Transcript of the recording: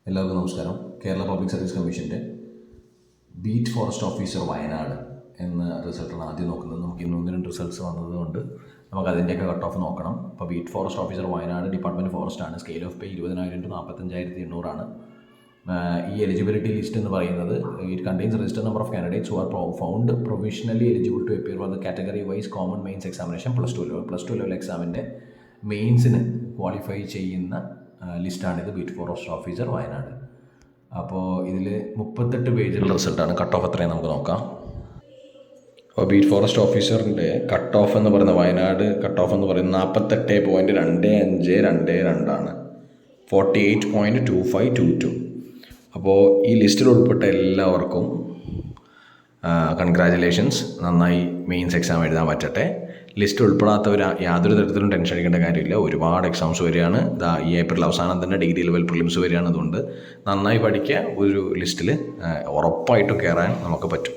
എല്ലാവർക്കും നമസ്കാരം. Kerala public service കമ്മീഷൻ്റെ ബീറ്റ് ഫോറസ്റ്റ് ഓഫീസർ വയനാട് എന്ന റിസൾട്ടാണ് ആദ്യം നോക്കുന്നത്. നമുക്ക് ഇന്ന് 1-2 റിസൾട്ട്സ് വന്നതുകൊണ്ട് നമുക്ക് അതിൻ്റെയൊക്കെ കട്ട് ഓഫ് നോക്കണം. അപ്പോൾ beat forest officer Wayanad department forest ആണ്. സ്കെയിൽ ഓഫ് പേ 20,000 to 45,800 ആണ്. ഈ എലിജിബിലിറ്റി ലിസ്റ്റ് എന്ന് പറയുന്നത് it contains register number of candidates who are found provisionally eligible to appear for the category wise common mains examination plus two level എക്സാമിൻ്റെ മെയിൻസിന് qualify ചെയ്യുന്ന ലിസ്റ്റാണിത്. Beat forest officer Wayanad. അപ്പോൾ ഇതിൽ 38 പേജുള്ള റിസൾട്ടാണ്. കട്ട് ഓഫ് എത്രയും നമുക്ക് നോക്കാം. അപ്പോൾ ബീറ്റ് ഫോറസ്റ്റ് ഓഫീസറിൻ്റെ കട്ട് ഓഫ് എന്ന് പറയുന്നത് വയനാട് കട്ട് ഓഫ് എന്ന് പറയുന്നത് 48.2522 ആണ്. 48.2522. അപ്പോൾ ഈ ലിസ്റ്റിൽ ഉൾപ്പെട്ട എല്ലാവർക്കും കൺഗ്രാജുലേഷൻസ്. നന്നായി മെയിൻസ് എക്സാം എഴുതാൻ പറ്റട്ടെ. ലിസ്റ്റ് ഉൾപ്പെടാത്തവർ യാതൊരു തരത്തിലും ടെൻഷൻ അടിക്കേണ്ട കാര്യമില്ല. ഒരുപാട് എക്സാംസ് വരികയാണ്. ഈ ഏപ്രിൽ അവസാനം തന്നെ ഡിഗ്രി ലെവൽ പ്രിലിംസ് വരികയാണ്. അതുകൊണ്ട് നന്നായി പഠിക്കുക. ഒരു ലിസ്റ്റിൽ ഉറപ്പായിട്ടും കയറാൻ നമുക്ക് പറ്റും.